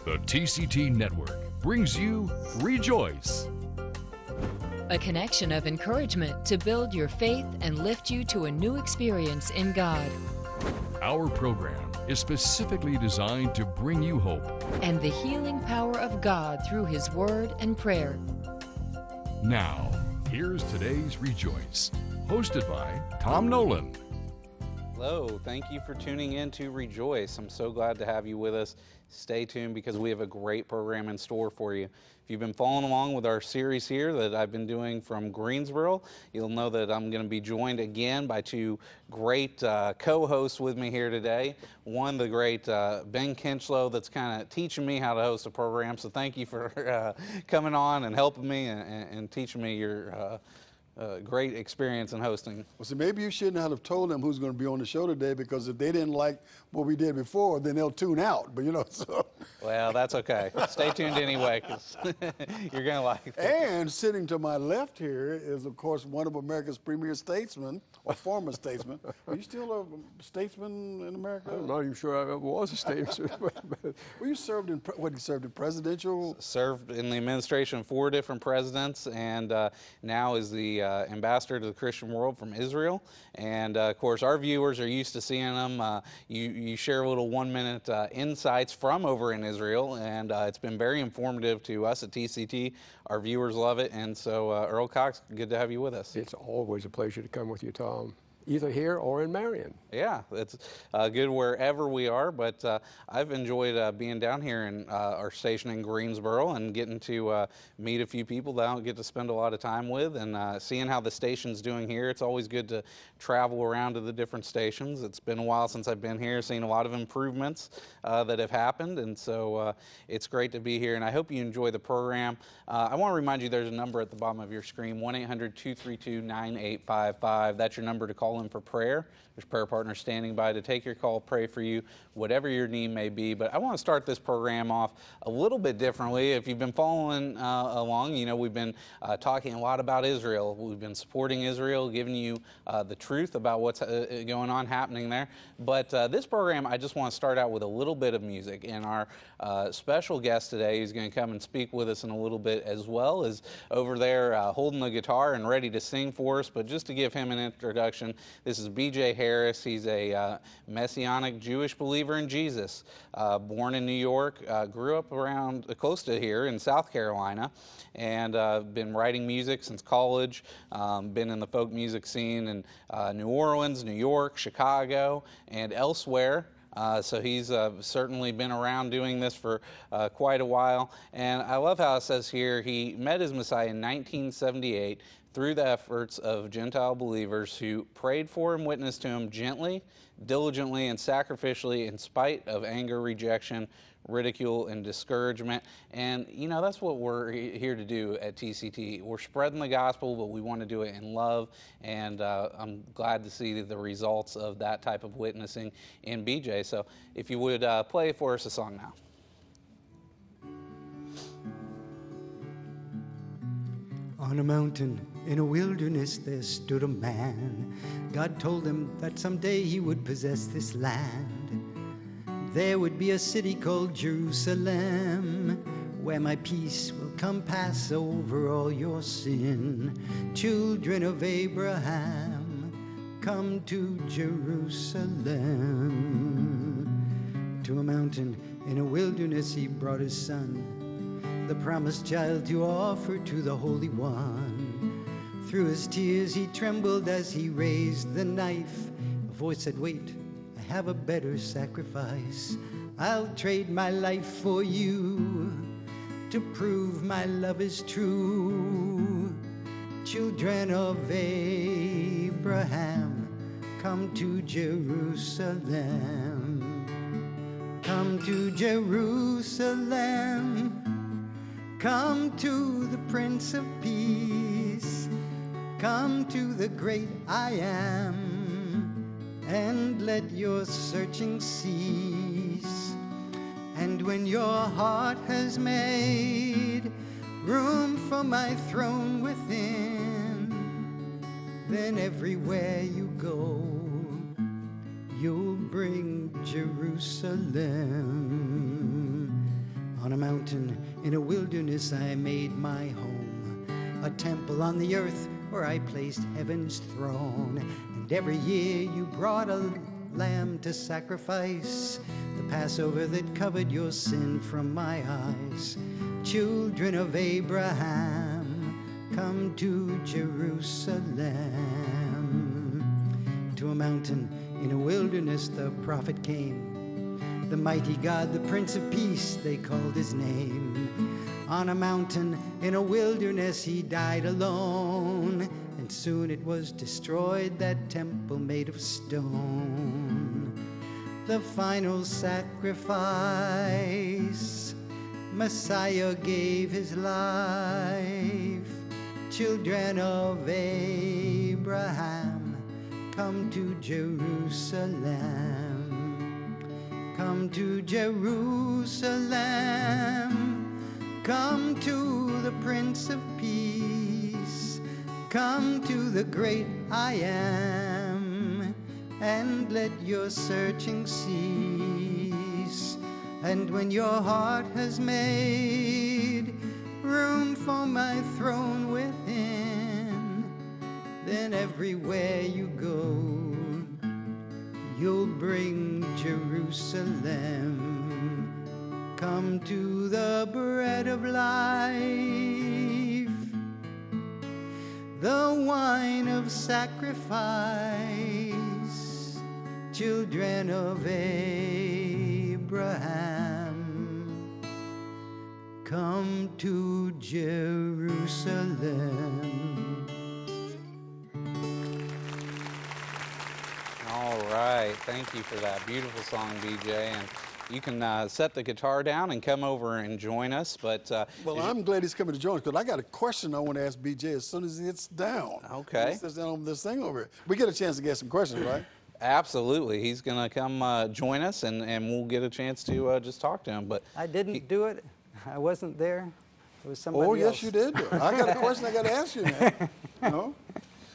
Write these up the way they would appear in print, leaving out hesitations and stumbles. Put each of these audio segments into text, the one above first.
The TCT Network brings you Rejoice. A connection of encouragement to build your faith and lift you to a new experience in God. Our program is specifically designed to bring you hope And the healing power of God through His Word and prayer. Now, here's today's Rejoice, hosted by Tom Nolan. Hello, thank you for tuning in to Rejoice. I'm so glad to have you with us. Stay tuned because we have a great program in store for you. If you've been following along with our series here that I've been doing from Greensboro, you'll know that I'm going to be joined again by two great co-hosts with me here today. One, the great Ben Kinchlow, that's kind of teaching me how to host a program. So thank you for coming on and helping me and teaching me your great experience in hosting. Well, so maybe you shouldn't have told them who's going to be on the show today, because if they didn't like what we did before, then they'll tune out. But so. Well, that's okay. Stay tuned anyway, because you're going to like it. And sitting to my left here is, of course, one of America's premier statesmen, or former statesman. Are you still a statesman in America? I'm not even sure I ever was a statesman. Well, you served in, you served in presidential? Served in the administration of 4 different presidents, and now is the ambassador to the Christian world from Israel. And of course, our viewers are used to seeing them. You share little 1-minute insights from over in Israel, and it's been very informative to us at TCT. Our viewers love it, and so Earl Cox, good to have you with us. It's always a pleasure to come with you, Tom, either here or in Marion. Yeah, it's good wherever we are, but I've enjoyed being down here in our station in Greensboro and getting to meet a few people that I don't get to spend a lot of time with, and seeing how the station's doing here. It's always good to travel around to the different stations. It's been a while since I've been here, seen a lot of improvements that have happened, and so it's great to be here, and I hope you enjoy the program. I want to remind you there's a number at the bottom of your screen, 1-800-232-9855. That's your number to call in for prayer. There's prayer partners standing by to take your call, pray for you, whatever your need may be. But I want to start this program off a little bit differently. If you've been following along, you know we've been talking a lot about Israel. We've been supporting Israel, giving you the truth about what's going on, happening there. But this program, I just want to start out with a little bit of music. And our special guest today is going to come and speak with us in a little bit, as well as over there holding the guitar and ready to sing for us. But just to give him an introduction, this is B.J. Harris. He's a Messianic Jewish believer in Jesus. Born in New York, grew up around close to here in South Carolina, and been writing music since college. Been in the folk music scene in New Orleans, New York, Chicago, and elsewhere. So he's certainly been around doing this for quite a while. And I love how it says here, he met his Messiah in 1978 through the efforts of Gentile believers who prayed for and witnessed to him gently, diligently, and sacrificially in spite of anger, rejection, ridicule, and discouragement. And, you know, that's what we're here to do at TCT. We're spreading the gospel, but we want to do it in love. And I'm glad to see the results of that type of witnessing in BJ. So if you would play for us a song now. On a mountain in a wilderness there stood a man. God told him that someday he would possess this land. There would be a city called Jerusalem, where my peace will come pass over all your sin. Children of Abraham, come to Jerusalem. To a mountain in a wilderness he brought his son, the promised child to offer to the Holy One. Through his tears he trembled as he raised the knife. A voice said, wait, I have a better sacrifice. I'll trade my life for you to prove my love is true. Children of Abraham, come to Jerusalem. Come to Jerusalem. Come to the Prince of Peace. Come to the great I Am, and let your searching cease. And when your heart has made room for my throne within, then everywhere you go, you'll bring Jerusalem. mountain in a wilderness I made my home, a temple on the earth where I placed heaven's throne. And every year you brought a lamb to sacrifice, the Passover that covered your sin from my eyes. Children of Abraham, come to Jerusalem. To a mountain in a wilderness the prophet came, the mighty God, the Prince of Peace, they called his name. On a mountain in a wilderness he died alone, and soon it was destroyed, that temple made of stone. The final sacrifice, Messiah gave his life. Children of Abraham, come to Jerusalem. Come to Jerusalem. Come to the Prince of Peace. Come to the great I Am, and let your searching cease. And when your heart has made room for my throne within, then everywhere you go, you'll bring Jerusalem. Come to the bread of life, the wine of sacrifice, children of Abraham, come to Jerusalem. All right, thank you for that beautiful song, BJ. And you can set the guitar down and come over and join us. But well, I'm glad he's coming to join us, because I got a question I want to ask BJ as soon as he gets down. Okay. He sits down on this thing over here. We get a chance to get some questions, right? Absolutely, he's going to come join us, and we'll get a chance to just talk to him. But I didn't do it. I wasn't there. It was somebody Oh, else. yes, you did. I got a question I got to ask you now. You know,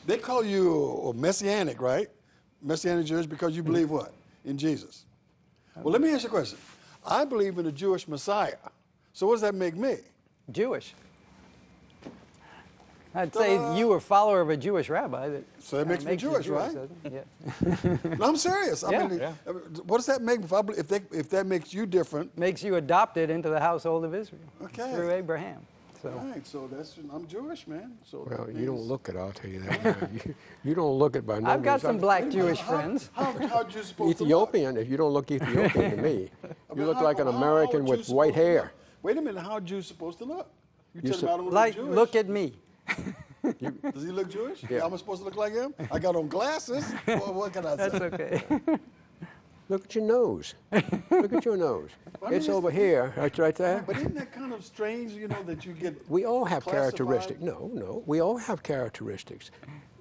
they call you Messianic, right? Messianic Jewish, because you believe what? In Jesus. Well, let me ask you a question. I believe in a Jewish Messiah. So what does that make me? Jewish. I'd say you were a follower of a Jewish rabbi. So that makes me you Jewish, right? doesn't it? Yeah. No, I'm serious. I mean, Yeah. what does that make me? If that makes you different? Makes you adopted into the household of Israel. Okay. Through Abraham. So. All right, so I'm Jewish, man. So Well, you don't look it, I'll tell you that. you don't look it by no I've got means. some black Jewish friends. How'd you supposed Ethiopian, if you don't look Ethiopian to me, you look like an how American are Jews with white supposed to hair. look? Wait a minute, how are Jews supposed to look? You You tell me I don't look Like, Jewish? look at me. Does he look Jewish? Yeah. Am I supposed to look like him? I got on glasses. Well, what can I say? That's okay. Look at your nose. Look at your nose. I mean, It's over here, right there. But isn't that kind of strange, you know, that you get We all have classified? characteristics. No, we all have characteristics.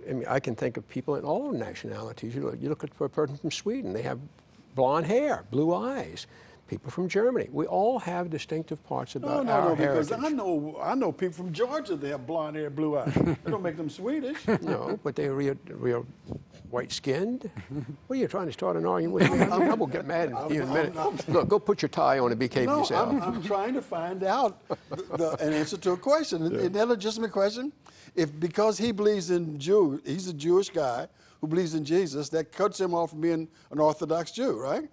I mean, I can think of people in all nationalities. You look at a person from Sweden, they have blonde hair, blue eyes. People from Germany. We all have distinctive parts about our because heritage. I know people from Georgia, they have blonde hair, blue eyes. That don't make them Swedish. No, but they're real white-skinned. What are you trying to start an argument with me? I will get mad at you in a minute. Look, go put your tie on and behave No, yourself. I'm trying to find out an answer to a question. Isn't that a legitimate question? Because he believes in he's a Jewish guy who believes in Jesus, that cuts him off from being an Orthodox Jew, right?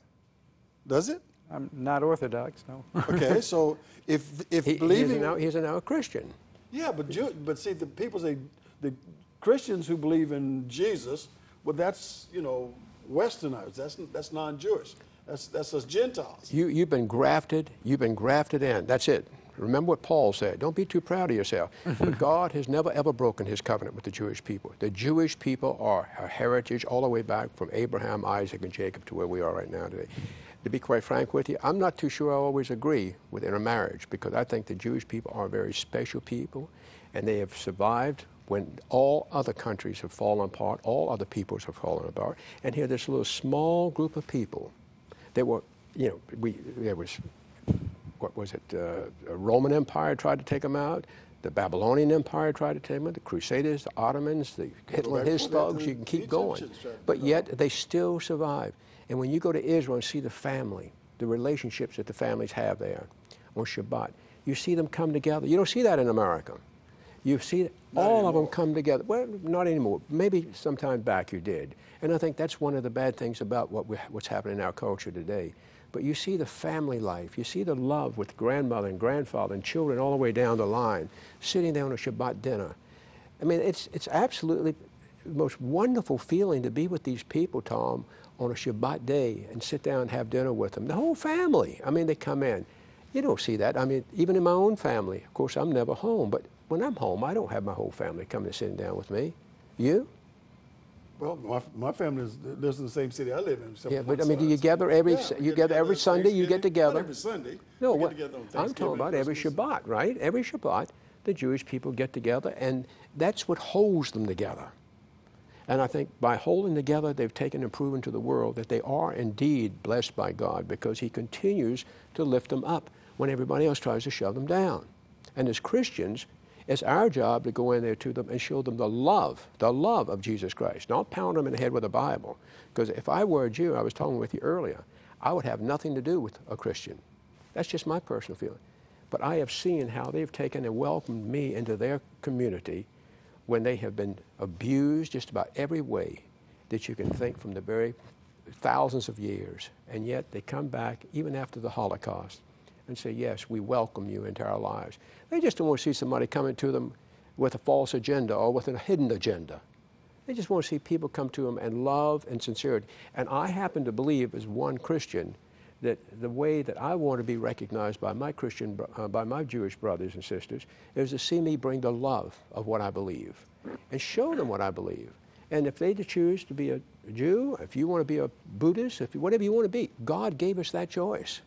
Does it? I'm not Orthodox, no. Okay, so if believing He's now a Christian. yeah, but see, the people say the Christians who believe in Jesus, well, that's Westernized. That's non-Jewish. That's us Gentiles. You've been grafted. You've been grafted in. That's it. Remember what Paul said. Don't be too proud of yourself. But God has never, ever broken his covenant with the Jewish people. The Jewish people are a heritage all the way back from Abraham, Isaac, and Jacob to where we are right now today. To be quite frank with you, I'm not too sure I always agree with intermarriage, because I think the Jewish people are a very special people, and they have survived when all other countries have fallen apart, all other peoples have fallen apart. And here, this little small group of people, they were, there was, what was it, the Roman Empire tried to take them out, the Babylonian Empire tried to take them out, the Crusaders, the Ottomans, the Hitler and his thugs, you can keep going. But yet, they still survived. And when you go to Israel and see the family the relationships that the families have there on Shabbat. You see them come together. You don't see that in America. You see all of them come together. Well, not anymore. Maybe sometime back you did. And I think that's one of the bad things about what's happening in our culture today. But you see the family life. You see the love with grandmother and grandfather and children all the way down the line, sitting there on a Shabbat dinner. I mean, it's absolutely the most wonderful feeling to be with these people, Tom, on a Shabbat day and sit down and have dinner with them. The whole family. I mean, they come in. You don't see that. I mean, even in my own family. Of course, I'm never home, but when I'm home, I don't have my whole family coming and sitting down with me. You? Well, my family lives in the same city I live in. Yeah, but I mean, do you gather every every Sunday? You get together. Not every Sunday. No, we get together on Thanksgiving, I'm talking about every Shabbat, right? Every Shabbat, the Jewish people get together, and that's what holds them together. And I think by holding together, they've taken and proven to the world that they are indeed blessed by God, because He continues to lift them up when everybody else tries to shove them down. And as Christians, it's our job to go in there to them and show them the love of Jesus Christ, not pound them in the head with a Bible. Because if I were a Jew, I was talking with you earlier, I would have nothing to do with a Christian. That's just my personal feeling. But I have seen how they've taken and welcomed me into their community when they have been abused just about every way that you can think from the very thousands of years. And yet they come back, even after the Holocaust, and say, yes, we welcome you into our lives. They just don't want to see somebody coming to them with a false agenda or with a hidden agenda. They just want to see people come to them in love and sincerity. And I happen to believe, as one Christian, that the way that I want to be recognized by my by my Jewish brothers and sisters is to see me bring the love of what I believe and show them what I believe. And if they choose to be a Jew, if you want to be a Buddhist, whatever you want to be, God gave us that choice.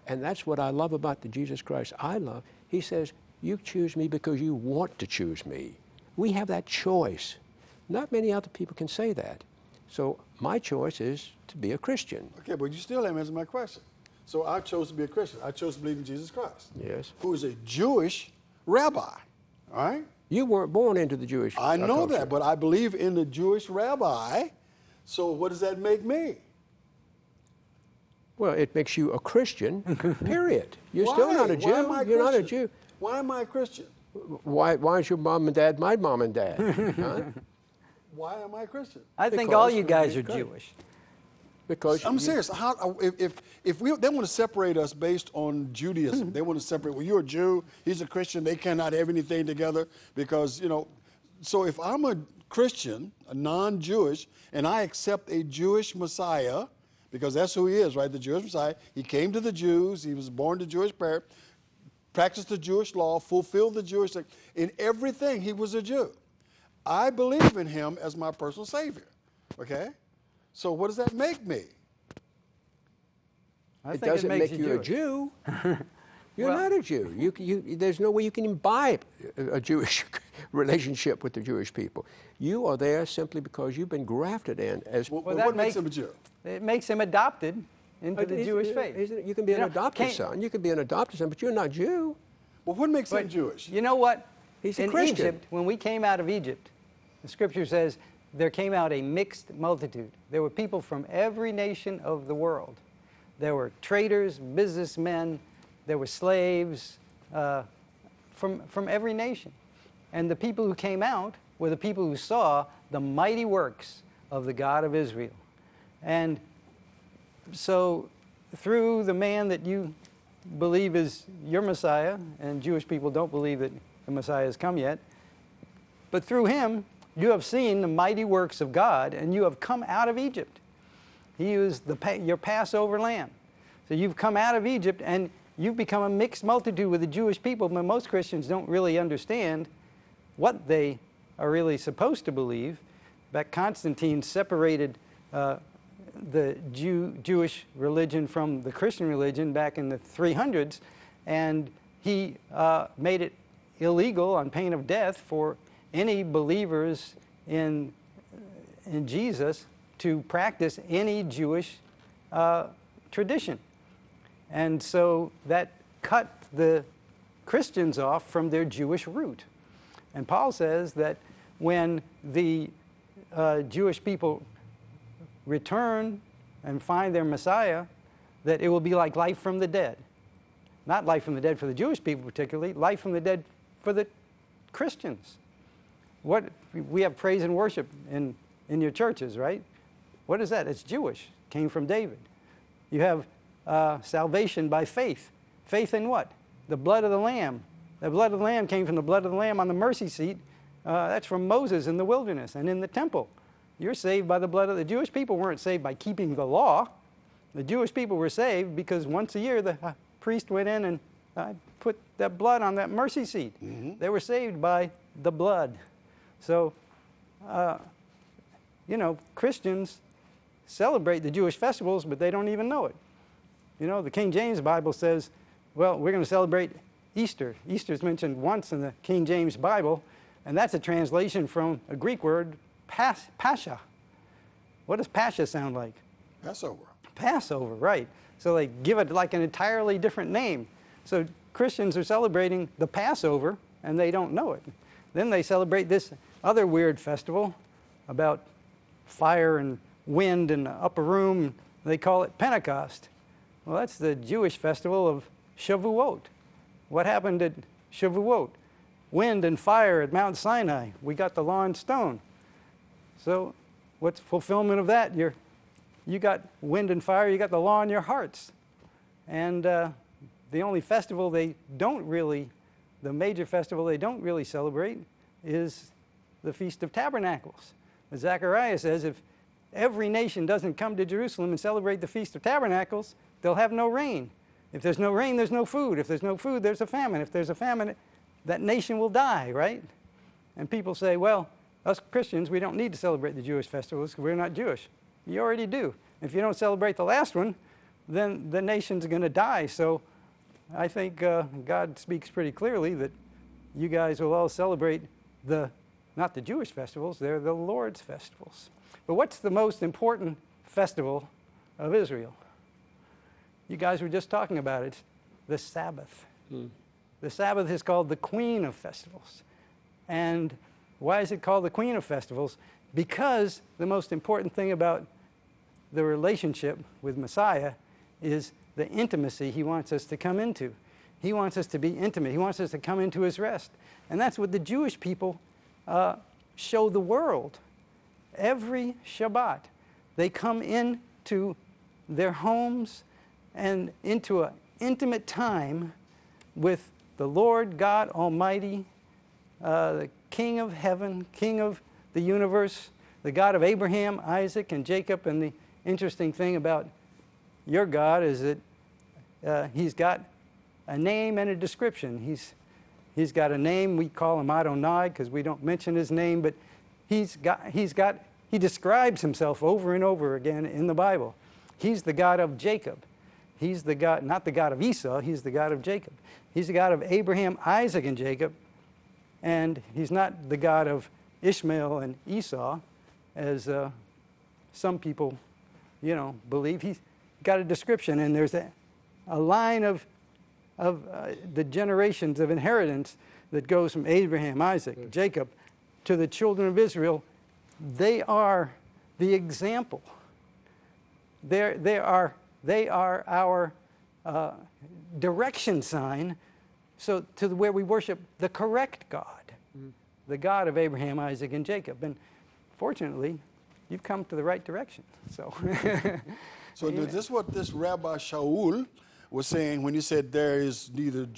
And that's what I love about the Jesus Christ I love. He says, you choose me because you want to choose me. We have that choice. Not many other people can say that. So my choice is to be a Christian. Okay, but you still haven't answered my question. So I chose to be a Christian. I chose to believe in Jesus Christ. Yes. Who is a Jewish rabbi, all right? You weren't born into the Jewish I know culture. that, but I believe in the Jewish rabbi. So what does that make me? Well, it makes you a Christian, period. You're Why? still not a Jew. Why am I You're not a Christian? Jew. Why am I a Christian? Why is your mom and dad my mom and dad? Huh? Why am I a Christian? I think Because all you guys are good. Jewish. Because I'm serious. If they want to separate us based on Judaism, they want to separate. Well, you're a Jew, he's a Christian. They cannot have anything together because So if I'm a Christian, a non-Jewish, and I accept a Jewish Messiah, because that's who he is, right? The Jewish Messiah. He came to the Jews. He was born to Jewish parents, practiced the Jewish law, fulfilled the Jewish thing. In everything, he was a Jew. I believe in him as my personal Savior. Okay? So what does that make me? it doesn't make you a Jew. You're not a Jew. There's no way you can imbibe a Jewish relationship with the Jewish people. You are there simply because you've been grafted in as. Well, what makes him a Jew? It makes him adopted into the Jewish faith. You can be an adopted son. You can be an adopted son, but you're not Jew. Well, what makes him Jewish? You know what? He's a in Christian. Egypt, when we came out of Egypt, the scripture says there came out a mixed multitude. There were people from every nation of the world. There were traders, businessmen, there were slaves from every nation. And the people who came out were the people who saw the mighty works of the God of Israel. And so through the man that you believe is your Messiah, and Jewish people don't believe that the Messiah has come yet, but through him you have seen the mighty works of God, and you have come out of Egypt. He is your Passover lamb. So you've come out of Egypt, and you've become a mixed multitude with the Jewish people, but most Christians don't really understand what they are really supposed to believe. But Constantine separated the Jewish religion from the Christian religion back in the 300s, and he made it illegal on pain of death for any believers in Jesus to practice any Jewish tradition. And so that cut the Christians off from their Jewish root. And Paul says that when the Jewish people return and find their Messiah, that it will be like life from the dead. Not life from the dead for the Jewish people particularly, life from the dead for the Christians. We have praise and worship in your churches, right? What is that? It's Jewish. Came from David. You have salvation by faith. Faith in what? The blood of the Lamb. The blood of the Lamb came from the blood of the Lamb on the mercy seat. That's from Moses in the wilderness and in the temple. You're saved by the blood of the Jewish people weren't saved by keeping the law. The Jewish people were saved because once a year the priest went in and put that blood on that mercy seat. Mm-hmm. They were saved by the blood. So, Christians celebrate the Jewish festivals, but they don't even know it. The King James Bible says, well, we're going to celebrate Easter. Easter is mentioned once in the King James Bible, and that's a translation from a Greek word, Pascha. What does Pascha sound like? Passover. Passover, right. So they give it like an entirely different name. So Christians are celebrating the Passover, and they don't know it. Then they celebrate this other weird festival about fire and wind in the upper room. They call it Pentecost. Well, that's the Jewish festival of Shavuot. What happened at Shavuot? Wind and fire at Mount Sinai. We got the law and stone. So what's fulfillment of that? You got wind and fire, you got the law in your hearts. And the only festival the major festival they don't really celebrate is the Feast of Tabernacles. As Zechariah says, if every nation doesn't come to Jerusalem and celebrate the Feast of Tabernacles, they'll have no rain. If there's no rain, there's no food. If there's no food, there's a famine. If there's a famine, that nation will die, right? And people say, well, us Christians, we don't need to celebrate the Jewish festivals because we're not Jewish. You already do. If you don't celebrate the last one, then the nation's going to die. So I think God speaks pretty clearly that you guys will all celebrate not the Jewish festivals, they're the Lord's festivals. But what's the most important festival of Israel? You guys were just talking about it. It's the Sabbath. The Sabbath is called the Queen of Festivals. And why is it called the Queen of Festivals? Because the most important thing about the relationship with Messiah is the intimacy he wants us to come into. He wants us to be intimate. He wants us to come into his rest. And that's what the Jewish people show the world. Every Shabbat, they come into their homes and into an intimate time with the Lord God Almighty, the King of heaven, King of the universe, the God of Abraham, Isaac, and Jacob. And the interesting thing about your God is that he's got a name and a description. He's got a name. We call him Adonai because we don't mention his name, but he describes himself over and over again in the Bible. He's the God of Jacob. He's the God, not the God of Esau, he's the God of Jacob. He's the God of Abraham, Isaac, and Jacob. And he's not the God of Ishmael and Esau, as some people, believe. He's got a description, and there's a line of the generations of inheritance that goes from Abraham, Isaac, Jacob, to the children of Israel. They are the example. They are our direction sign, so to where we worship the correct God, the God of Abraham, Isaac, and Jacob. And fortunately, you've come to the right direction. So, so is this what this Rabbi Shaul was saying when he said there is neither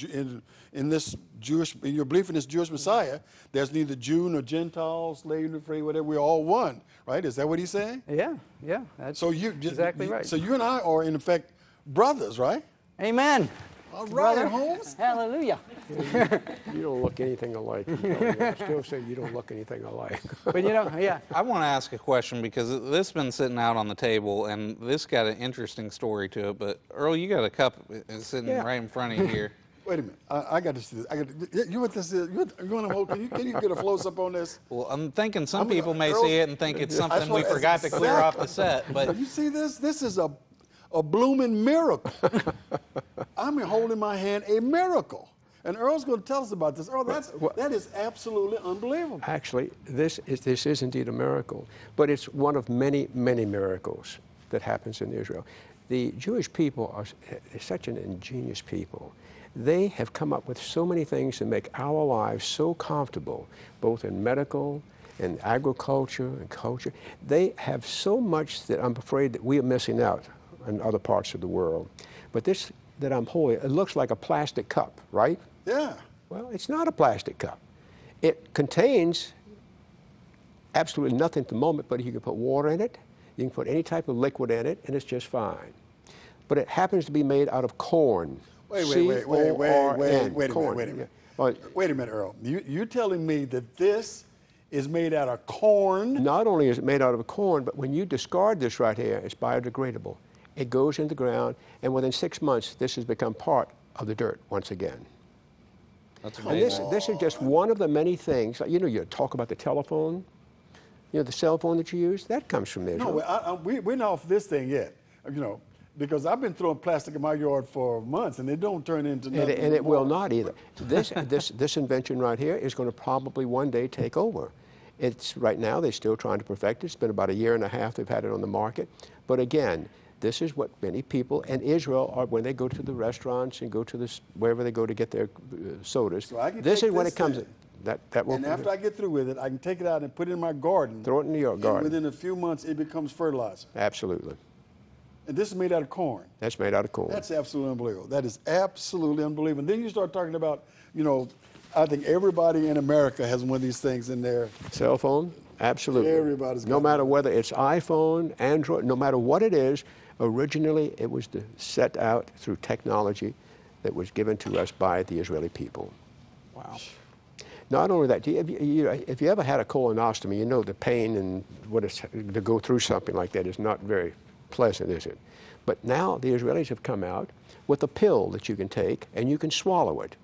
in this Jewish, in your belief in this Jewish Messiah, there's neither Jew nor Gentile, slave nor free, whatever, we're all one, right? Is that what he's saying? Yeah, that's exactly right. So you and I are, in effect, brothers, right? Amen. All right, Holmes. Hallelujah. You don't look anything alike. I still say you don't look anything alike. But yeah. I want to ask a question because this has been sitting out on the table, and this got an interesting story to it. But Earl, you got a cup sitting right in front of you here. Wait a minute. I got to see this. You want this? You want to hold? Can you get a close up on this? Well, I'm thinking some people may see it and think it's something we forgot to clear off the set. But you see this? This is a blooming miracle. I'm holding in my hand a miracle. And Earl's going to tell us about this. Earl, that is absolutely unbelievable. Actually, this is indeed a miracle, but it's one of many, many miracles that happens in Israel. The Jewish people are such an ingenious people. They have come up with so many things to make our lives so comfortable, both in medical and agriculture and culture. They have so much that I'm afraid that we are missing out in other parts of the world. But this that I'm holding, it looks like a plastic cup, right? Yeah. Well, it's not a plastic cup. It contains absolutely nothing at the moment, but you can put water in it, you can put any type of liquid in it, and it's just fine. But it happens to be made out of corn. Wait a minute, Corn. Yeah. Well, wait a minute, Earl. You're telling me that this is made out of corn? not only is it made out of corn, but when you discard this right here, it's biodegradable. It goes in the ground, and within 6 months, this has become part of the dirt once again. That's And amazing. this is just one of the many things. You know, you talk about the telephone, you know, the cell phone that you use, that comes from Israel. No, we're not off this thing yet, you know, because I've been throwing plastic in my yard for months, and it don't turn into nothing. And it will anymore. not either. This invention right here is going to probably one day take over. It's right now they're still trying to perfect it. It's been about 1.5 years they've had it on the market. But again, this is what many people in Israel are when they go to the restaurants and go to this wherever they go to get their sodas. So I can this take is what this it comes. thing, That will. And after I get through with it, I can take it out and put it in my garden. Throw it in your And garden. within a few months, it becomes fertilizer. Absolutely. And this is made out of corn. That's made out of corn. That's absolutely unbelievable. That is absolutely unbelievable. And then you start talking about, you know, I think everybody in America has one of these things in there. Cell phone? Absolutely. Everybody's got no matter one. whether it's iPhone, Android, no matter what it is, originally it was set out through technology that was given to us by the Israeli people. Wow. Not only that, if you ever had a colonoscopy, you know the pain and what it's to go through something like that is not very pleasant, is it? But now the Israelis have come out with a pill that you can take and you can swallow it.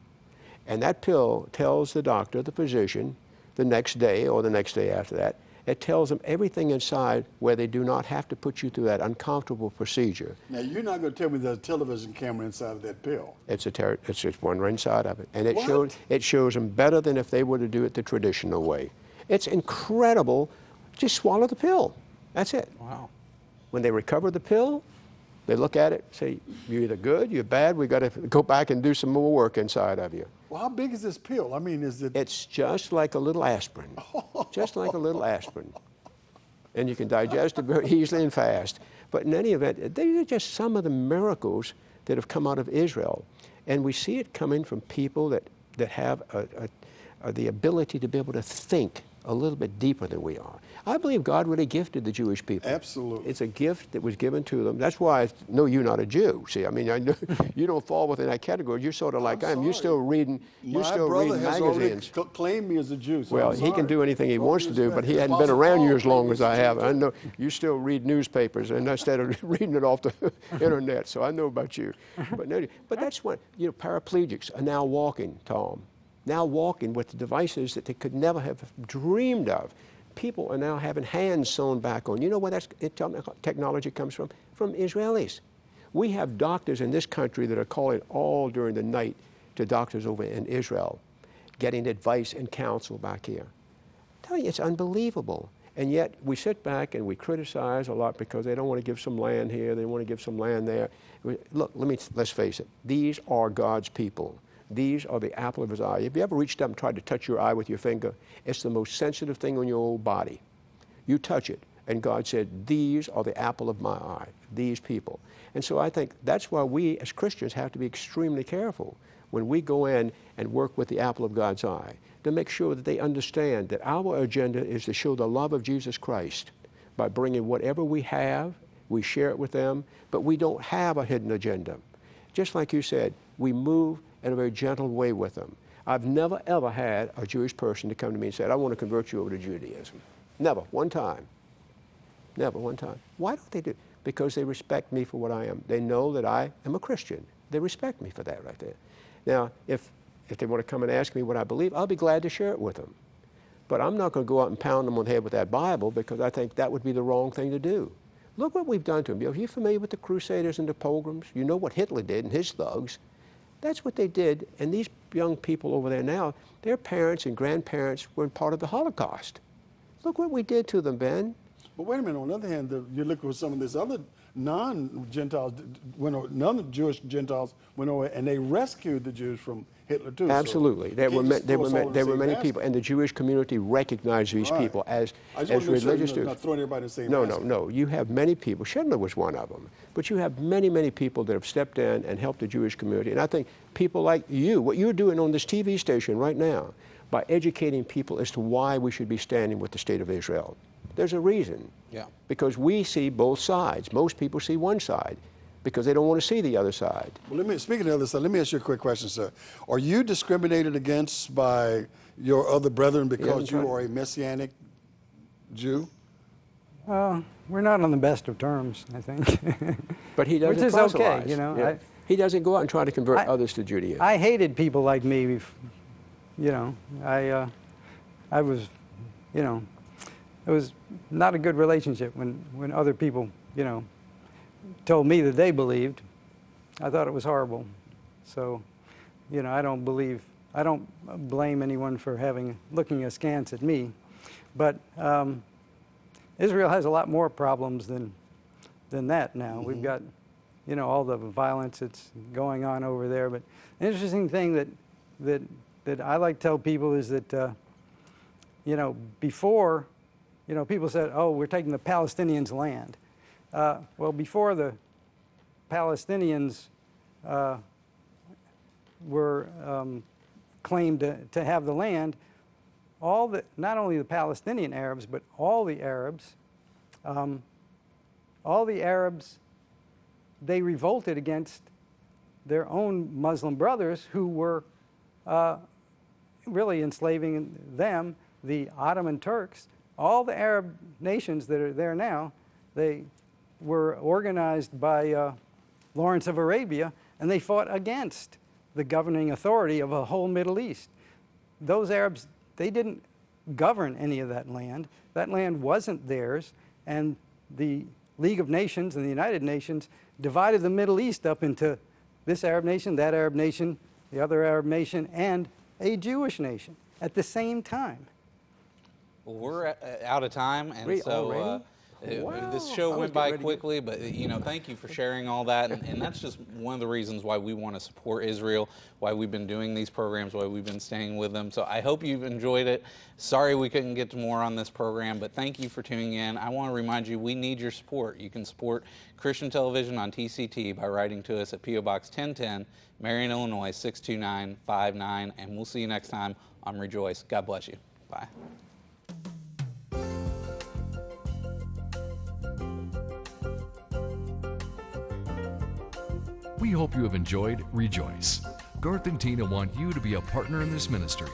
And that pill tells the doctor, the physician, the next day or the next day after that, it tells them everything inside where they do not have to put you through that uncomfortable procedure. Now, you're not going to tell me there's a television camera inside of that pill. It's just one right inside of it. And What? it shows them better than if they were to do it the traditional way. It's incredible. Just swallow the pill. That's it. Wow. When they recover the pill, they look at it, say, you're either good, you're bad, we got to go back and do some more work inside of you. Well, how big is this pill? I mean, is it... It's just like a little aspirin, just like a little aspirin. And you can digest it very easily and fast. But in any event, these are just some of the miracles that have come out of Israel. And we see it coming from people that have the ability to be able to think a little bit deeper than we are. I believe God really gifted the Jewish people. Absolutely. It's a gift that was given to them. That's why I know you're not a Jew. See, I mean, I know you don't fall within that category. You're sort of like I am. You're still reading. You're still reading magazines. Already claimed me as a Jew. So Well, I'm he can sorry. do anything he All wants to do, respect. but he hadn't been Apostle around Paul you as long claimed as me I a have. Jew, I too. know you still read newspapers and instead of reading it off the internet. So I know about you. But that's what paraplegics are now walking, Tom. Now walking with the devices that they could never have dreamed of. People are now having hands sewn back on. You know where that technology comes from? From Israelis. We have doctors in this country that are calling all during the night to doctors over in Israel, getting advice and counsel back here. I tell you, it's unbelievable. And yet we sit back and we criticize a lot because they don't want to give some land here, they want to give some land there. Look, let's face it, these are God's people. These are the apple of his eye. Have you ever reached up and tried to touch your eye with your finger? It's the most sensitive thing on your whole body. You touch it, and God said, these are the apple of my eye, these people. And so I think that's why we as Christians have to be extremely careful when we go in and work with the apple of God's eye, to make sure that they understand that our agenda is to show the love of Jesus Christ by bringing whatever we have, we share it with them, but we don't have a hidden agenda. Just like you said, we move in a very gentle way with them. I've never, ever had a Jewish person to come to me and say, I want to convert you over to Judaism. Never, one time. Never, one time. Why don't they do? Because they respect me for what I am. They know that I am a Christian. They respect me for that right there. Now, if they want to come and ask me what I believe, I'll be glad to share it with them. But I'm not going to go out and pound them on the head with that Bible because I think that would be the wrong thing to do. Look what we've done to them. Are you familiar with the Crusaders and the Pilgrims? You know what Hitler did and his thugs. That's what they did, and these young people over there now, their parents and grandparents were part of the Holocaust. Look what we did to them, Ben. But wait a minute, on the other hand, you look at some of this other non-Gentiles non-Jewish Gentiles went over and they rescued the Jews from Hitler too. Absolutely, So there you can't just throw us all in the were same many basket. people, and the Jewish community recognized these Right. people as I just want to make religious sure you're Jews. not throwing everybody in the same No, basket. no. You have many people. Schindler was one of them. But you have many, many people that have stepped in and helped the Jewish community. And I think people like you, what you're doing on this TV station right now, by educating people as to why we should be standing with the state of Israel. There's a reason. Yeah. Because we see both sides. Most people see one side because they don't want to see the other side. Well, speaking of the other side, let me ask you a quick question, sir. Are you discriminated against by your other brethren because you are a Messianic Jew? We're not on the best of terms, I think. But he doesn't Which is proselytize. okay, you know. Yeah. He doesn't go out and try to convert others to Judaism. I hated people like me. You know, I was, you know, it was not a good relationship when other people, you know, told me that they believed. I thought it was horrible. So, you know, I don't blame anyone for looking askance at me. But Israel has a lot more problems than that now. We've got, you know, all the violence that's going on over there. But an interesting thing that I like to tell people is that, you know, before, you know, people said, oh, we're taking the Palestinians' land. Well, before the Palestinians were claimed to have the land, not only the Palestinian Arabs, but all the Arabs, they revolted against their own Muslim brothers who were really enslaving them, the Ottoman Turks. All the Arab nations that are there now, they were organized by Lawrence of Arabia, and they fought against the governing authority of the whole Middle East. Those Arabs, they didn't govern any of that land. That land wasn't theirs, and the League of Nations and the United Nations divided the Middle East up into this Arab nation, that Arab nation, the other Arab nation, and a Jewish nation at the same time. Well, we're out of time, and so this show went by quickly, but you know, thank you for sharing all that, and that's just one of the reasons why we want to support Israel, why we've been doing these programs, why we've been staying with them. So I hope you've enjoyed it. Sorry we couldn't get to more on this program, but thank you for tuning in. I want to remind you, we need your support. You can support Christian television on TCT by writing to us at P.O. Box 1010, Marion, Illinois 62959, and we'll see you next time on Rejoice. God bless you. Bye. We hope you have enjoyed Rejoice. Garth and Tina want you to be a partner in this ministry.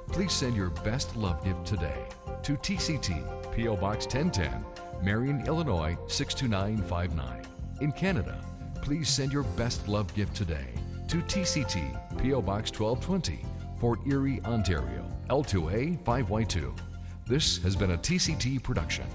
Please send your best love gift today to TCT, P.O. Box 1010, Marion, Illinois 62959. In Canada, please send your best love gift today to TCT, P.O. Box 1220, Fort Erie, Ontario, L2A 5Y2. This has been a TCT production.